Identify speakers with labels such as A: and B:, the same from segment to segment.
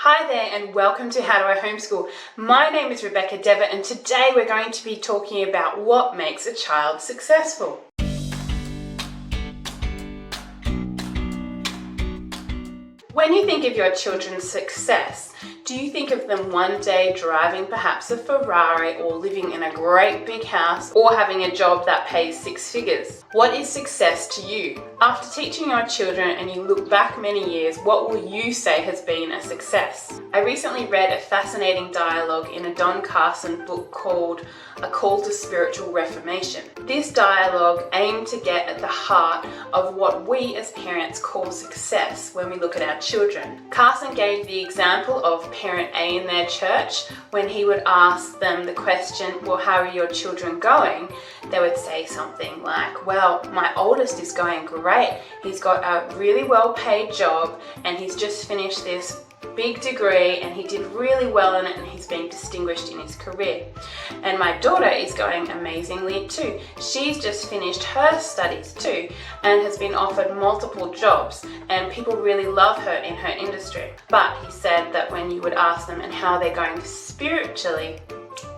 A: Hi there and welcome to How Do I Homeschool. My name is Rebecca Devitt and today we're going to be talking about what makes a child successful. When you think of your children's success, do you think of them one day driving perhaps a Ferrari or living in a great big house or having a job that pays six figures? What is success to you? After teaching your children and you look back many years, what will you say has been a success? I recently read a fascinating dialogue in a Don Carson book called A Call to Spiritual Reformation. This dialogue aimed to get at the heart of what we as parents call success when we look at our children. Carson gave the example of parent A in their church. When he would ask them the question, well, how are your children going? They would say something like, well, my oldest is going great. He's got a really well-paid job and he's just finished this big degree and he did really well in it and he's been distinguished in his career. And my daughter is going amazingly too. She's just finished her studies too and has been offered multiple jobs and people really love her in her industry. But he said that when you would ask them and how they're going spiritually,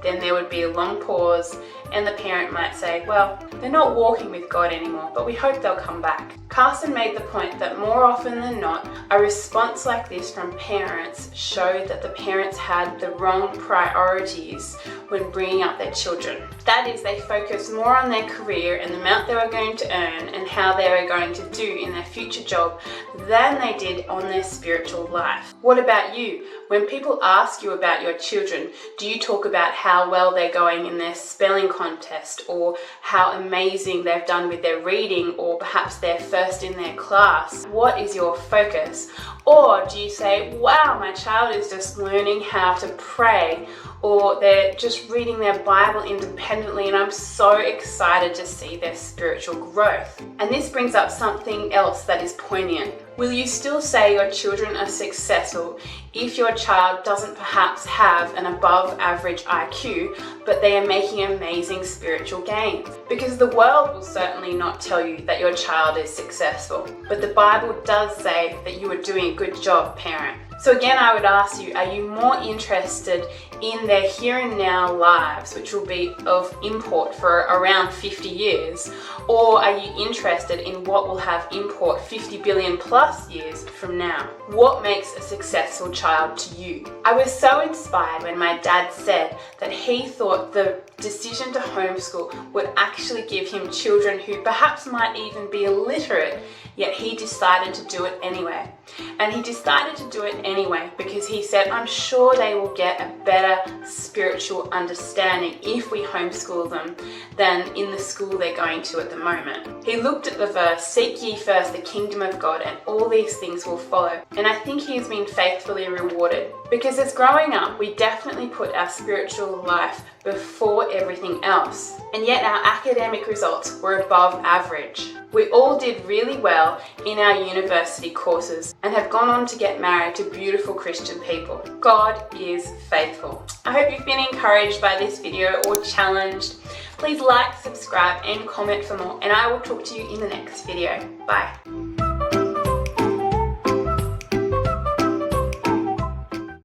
A: then there would be a long pause and the parent might say, well, they're not walking with God anymore, but we hope they'll come back. Carson made the point that more often than not, a response like this from parents showed that the parents had the wrong priorities when bringing up their children. That is, they focused more on their career and the amount they were going to earn and how they were going to do in their future job than they did on their spiritual life. What about you? When people ask you about your children, do you talk about how well they're going in their spelling contest or how amazing they've done with their reading or perhaps they're first in their class? What is your focus? Or do you say, wow, my child is just learning how to pray, or they're just reading their Bible independently and I'm so excited to see their spiritual growth? And this brings up something else that is poignant. Will you still say your children are successful if your child doesn't perhaps have an above average IQ, but they are making amazing spiritual gains? Because the world will certainly not tell you that your child is successful, but the Bible does say that you are doing a good job, parent. So again, I would ask you, are you more interested in their here and now lives, which will be of import for around 50 years, or are you interested in what will have import 50 billion plus years from now? What makes a successful child to you? I was so inspired when my dad said that he thought the decision to homeschool would actually give him children who perhaps might even be illiterate, yet he decided to do it anyway. And he decided to do it anyway because he said, I'm sure they will get a better spiritual understanding if we homeschool them than in the school they're going to at the moment. He looked at the verse, seek ye first the kingdom of God and all these things will follow. And I think he has been faithfully rewarded because as growing up, we definitely put our spiritual life before everything else. And yet our academic results were above average. We all did really well in our university courses and have gone on to get married to beautiful Christian people. God is faithful. I hope you've been encouraged by this video or challenged. Please like, subscribe and comment for more, and I will talk to you in the next video. Bye.